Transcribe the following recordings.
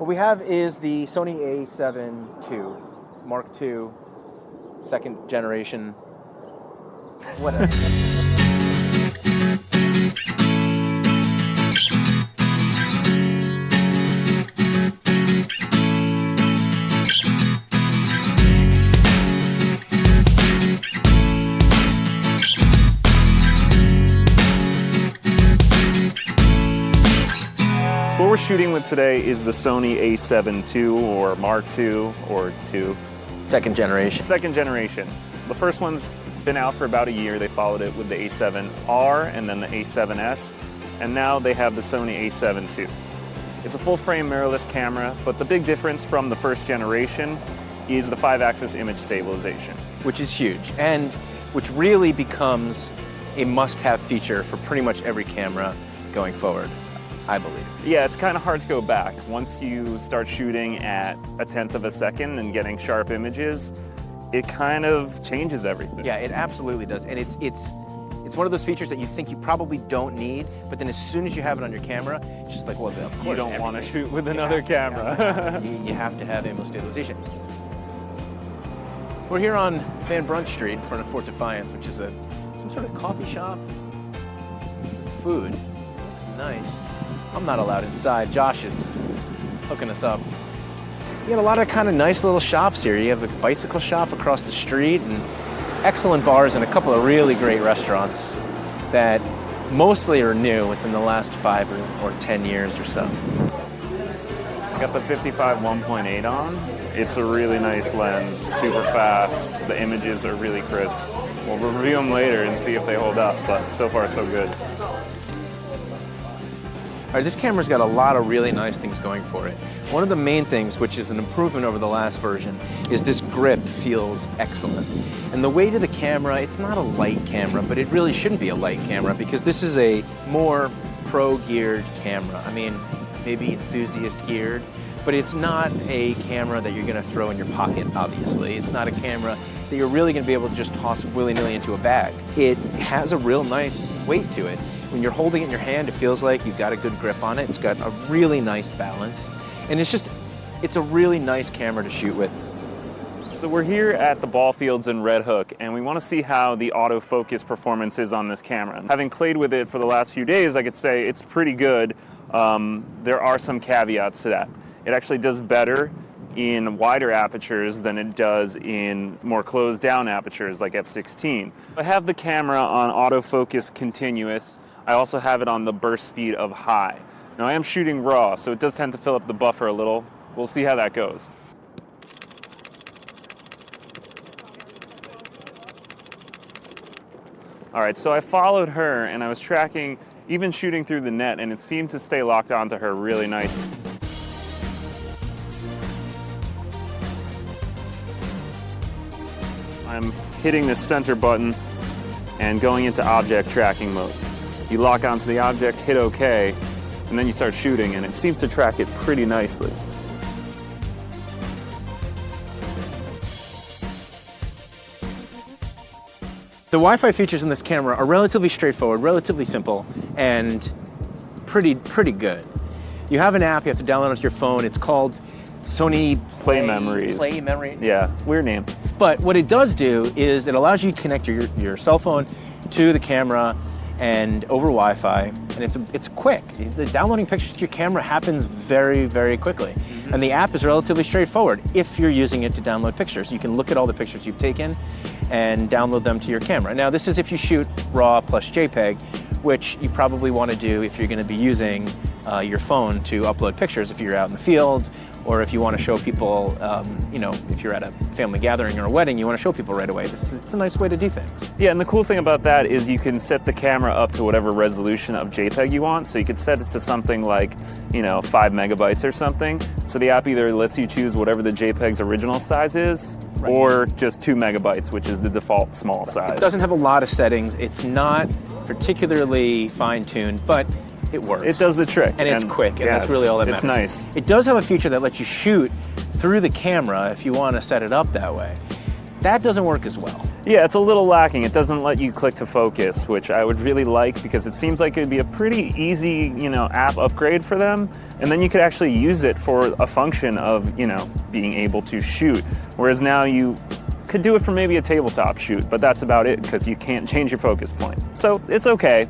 What we have is the Sony A7 II, Mark II, second generation, whatever. What we're shooting with today is the Sony A7 II or Mark II or II. Second generation. Second generation. The first one's been out for about a year. They followed it with the A7R and then the A7S, and now they have the Sony A7 II. It's a full-frame mirrorless camera, but the big difference from the first generation is the 5-axis image stabilization. Which is huge, and which really becomes a must-have feature for pretty much every camera going forward, I believe. Yeah, it's kind of hard to go back. Once you start shooting at 1/10 of a second and getting sharp images, it kind of changes everything. Yeah, it absolutely does, and it's one of those features that you think you probably don't need, but then as soon as you have it on your camera, it's just like, well, of course, you don't want to shoot with another camera. You have to have image stabilization. We're here on Van Brunt Street in front of Fort Defiance, which is some sort of coffee shop. Food looks nice. I'm not allowed inside. Josh is hooking us up. You got a lot of kind of nice little shops here. You have a bicycle shop across the street and excellent bars and a couple of really great restaurants that mostly are new within the last 5 or 10 years or so. Got the 55 1.8 on. It's a really nice lens, super fast. The images are really crisp. We'll review them later and see if they hold up, but so far so good. All right, this camera's got a lot of really nice things going for it. One of the main things, which is an improvement over the last version, is this grip feels excellent. And the weight of the camera, it's not a light camera, but it really shouldn't be a light camera because this is a more pro-geared camera. I mean, maybe enthusiast geared, but it's not a camera that you're gonna throw in your pocket, obviously. It's not a camera that you're really gonna be able to just toss willy-nilly into a bag. It has a real nice weight to it. When you're holding it in your hand, it feels like you've got a good grip on it. It's got a really nice balance. And it's a really nice camera to shoot with. So we're here at the ball fields in Red Hook, and we want to see how the autofocus performance is on this camera. Having played with it for the last few days, I could say it's pretty good. There are some caveats to that. It actually does better in wider apertures than it does in more closed down apertures like f/16. I have the camera on autofocus continuous. I also have it on the burst speed of high. Now I am shooting raw, so it does tend to fill up the buffer a little. We'll see how that goes. All right, so I followed her and I was tracking, even shooting through the net, and it seemed to stay locked onto her really nicely. I'm hitting the center button and going into object tracking mode. You lock onto the object, hit OK, and then you start shooting, and it seems to track it pretty nicely. The Wi-Fi features in this camera are relatively straightforward, relatively simple, and pretty good. You have an app you have to download onto your phone. It's called Sony Play Memories. Play Memory. Yeah, weird name. But what it does do is it allows you to connect your cell phone to the camera and over Wi-Fi, and it's quick. The downloading pictures to your camera happens very, very quickly. Mm-hmm. And the app is relatively straightforward if you're using it to download pictures. You can look at all the pictures you've taken and download them to your camera. Now, this is if you shoot RAW plus JPEG, which you probably want to do if you're going to be using your phone to upload pictures if you're out in the field, or if you want to show people, if you're at a family gathering or a wedding, you want to show people right away. It's a nice way to do things. Yeah, and the cool thing about that is you can set the camera up to whatever resolution of JPEG you want. So you could set it to something like, 5 megabytes or something. So the app either lets you choose whatever the JPEG's original size is, right, or just 2 megabytes, which is the default small size. It doesn't have a lot of settings. It's not particularly fine-tuned, but it works. It does the trick. And it's quick, and that's really all that matters. It's nice. It does have a feature that lets you shoot through the camera if you want to set it up that way. That doesn't work as well. Yeah, it's a little lacking. It doesn't let you click to focus, which I would really like because it seems like it would be a pretty easy, app upgrade for them. And then you could actually use it for a function of, being able to shoot. Whereas now you could do it for maybe a tabletop shoot, but that's about it because you can't change your focus point. So it's okay,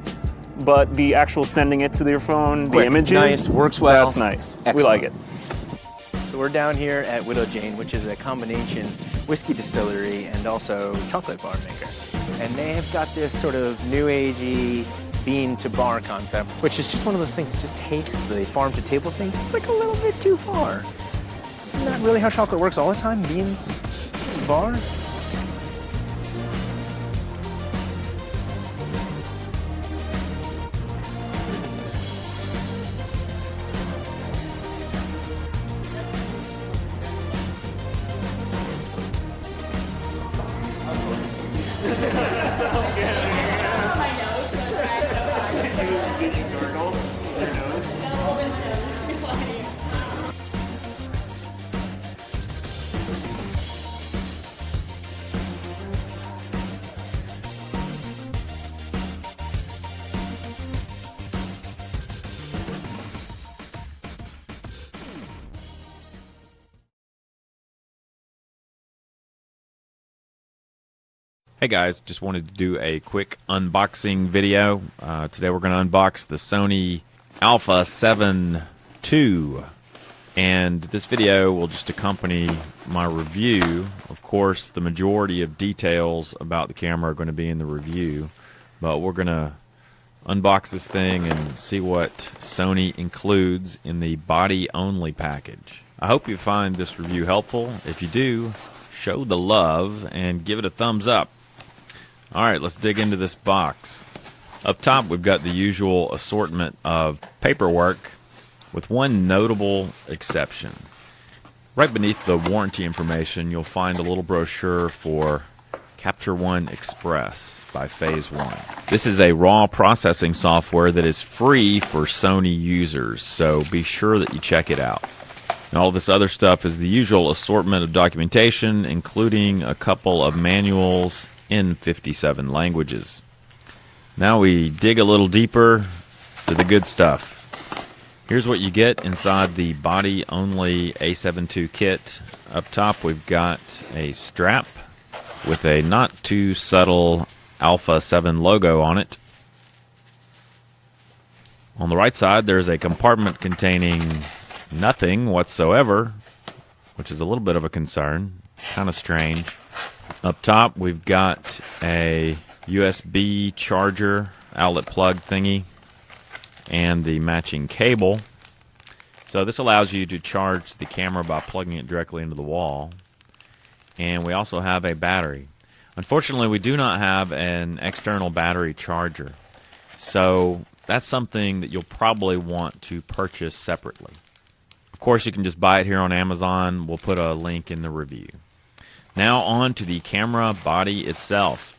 but the actual sending it to your phone, Quick, the images, nice, works well. That's nice. Excellent. We like it. So we're down here at Widow Jane, which is a combination whiskey distillery and also chocolate bar maker. And they have got this sort of new agey bean to bar concept, which is just one of those things that just takes the farm to table thing just like a little bit too far. Isn't that really how chocolate works all the time? Beans to bar? Hey guys, just wanted to do a quick unboxing video. Today we're going to unbox the Sony Alpha 7 II, and this video will just accompany my review. Of course, the majority of details about the camera are going to be in the review, but we're going to unbox this thing and see what Sony includes in the body-only package. I hope you find this review helpful. If you do, show the love and give it a thumbs up. Alright, let's dig into this box. Up top we've got the usual assortment of paperwork with one notable exception. Right beneath the warranty information you'll find a little brochure for Capture One Express by Phase One. This is a raw processing software that is free for Sony users, so be sure that you check it out. And all this other stuff is the usual assortment of documentation, including a couple of manuals in 57 languages. Now we dig a little deeper to the good stuff. Here's what you get inside the body-only A7 II kit. Up top we've got a strap with a not too subtle Alpha 7 logo on it. On the right side there's a compartment containing nothing whatsoever, which is a little bit of a concern. Kind of strange. Up top we've got a USB charger outlet plug thingy and the matching cable. So this allows you to charge the camera by plugging it directly into the wall. And we also have a battery. Unfortunately, we do not have an external battery charger. So that's something that you'll probably want to purchase separately. Of course, you can just buy it here on Amazon. We'll put a link in the review. Now on to the camera body itself.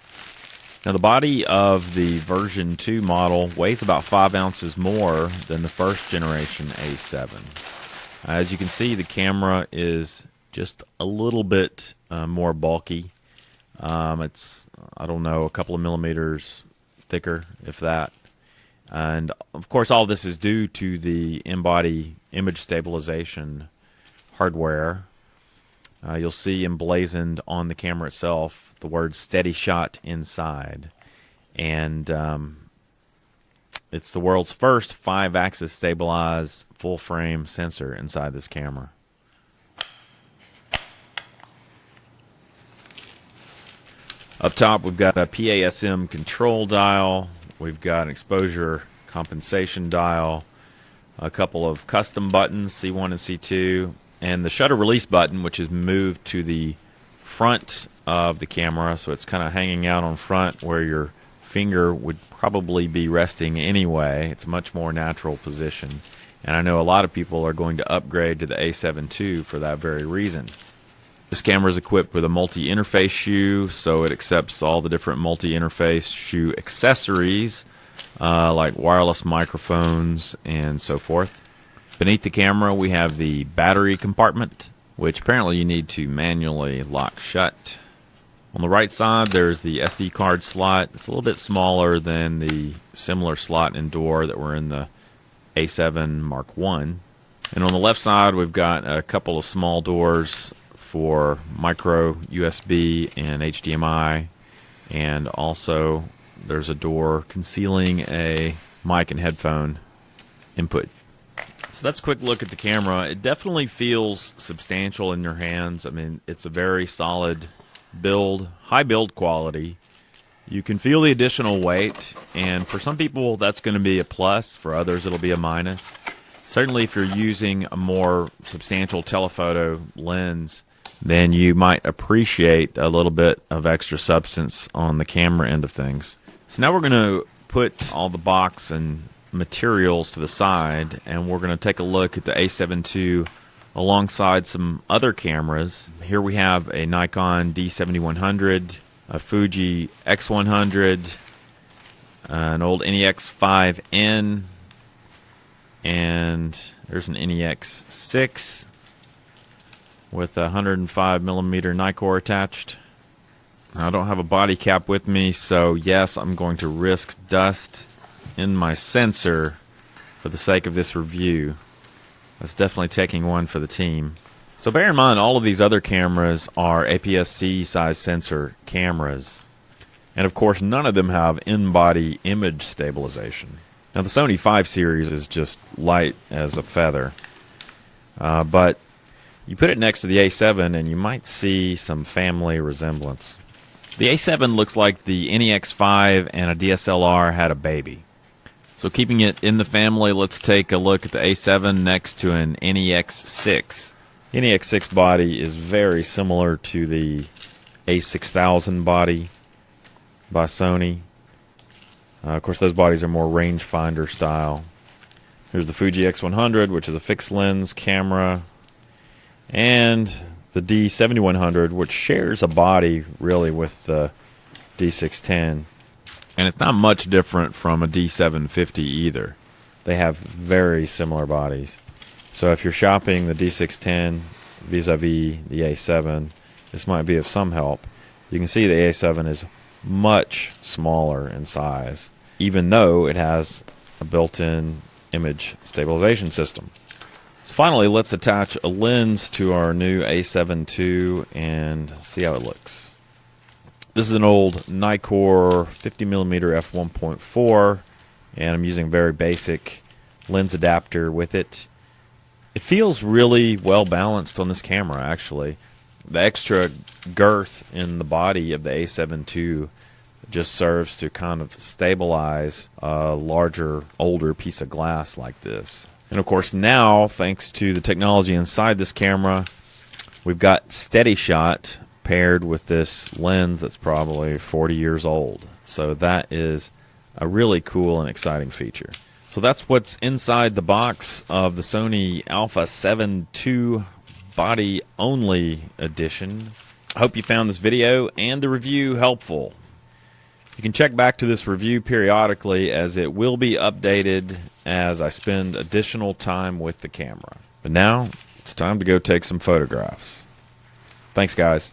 Now the body of the version 2 model weighs about 5 ounces more than the first generation A7. As you can see, the camera is just a little bit more bulky. It's, I don't know, a couple of millimeters thicker, if that. And of course all this is due to the in-body image stabilization hardware. You'll see emblazoned on the camera itself the word Steady Shot inside. And it's the world's first 5-axis stabilized full-frame sensor inside this camera. Up top we've got a PASM control dial. We've got an exposure compensation dial. A couple of custom buttons, C1 and C2. And the shutter release button, which is moved to the front of the camera, so it's kind of hanging out on front where your finger would probably be resting anyway. It's a much more natural position. And I know a lot of people are going to upgrade to the A7 II for that very reason. This camera is equipped with a multi-interface shoe, so it accepts all the different multi-interface shoe accessories, like wireless microphones and so forth. Beneath the camera we have the battery compartment, which apparently you need to manually lock shut. On the right side, there's the SD card slot. It's a little bit smaller than the similar slot and door that were in the A7 Mark I. And on the left side, we've got a couple of small doors for micro USB and HDMI. And also, there's a door concealing a mic and headphone input. So that's a quick look at the camera. It definitely feels substantial in your hands. I mean, it's a very solid build, high build quality. You can feel the additional weight, and for some people that's going to be a plus. For others, it'll be a minus. Certainly, if you're using a more substantial telephoto lens, then you might appreciate a little bit of extra substance on the camera end of things. So now we're going to put all the box and materials to the side, and we're going to take a look at the A7 II alongside some other cameras. Here we have a Nikon D7100, a Fuji X100, an old NEX5N, and there's an NEX6 with a 105 millimeter Nikkor attached. I don't have a body cap with me, so yes, I'm going to risk dust in my sensor for the sake of this review. That's definitely taking one for the team. So bear in mind, all of these other cameras are APS-C size sensor cameras. And of course, none of them have in-body image stabilization. Now the Sony 5 series is just light as a feather. But you put it next to the A7 and you might see some family resemblance. The A7 looks like the NEX5 and a DSLR had a baby. So keeping it in the family, let's take a look at the A7 next to an NEX6. NEX6 body is very similar to the A6000 body by Sony. Of course, those bodies are more rangefinder style. Here's the Fuji X100, which is a fixed lens camera, and the D7100, which shares a body really with the D610. And it's not much different from a D750 either. They have very similar bodies. So if you're shopping the D610 vis-a-vis the A7, this might be of some help. You can see the A7 is much smaller in size, even though it has a built-in image stabilization system. So finally, let's attach a lens to our new A7 II and see how it looks. This is an old Nikkor 50mm f1.4, and I'm using a very basic lens adapter with it. It feels really well balanced on this camera, actually. The extra girth in the body of the A7 II just serves to kind of stabilize a larger, older piece of glass like this. And of course now, thanks to the technology inside this camera, we've got steady shot paired with this lens that's probably 40 years old. So that is a really cool and exciting feature. So that's what's inside the box of the Sony Alpha 7 II body only edition. I hope you found this video and the review helpful. You can check back to this review periodically, as it will be updated as I spend additional time with the camera. But now it's time to go take some photographs. Thanks, guys.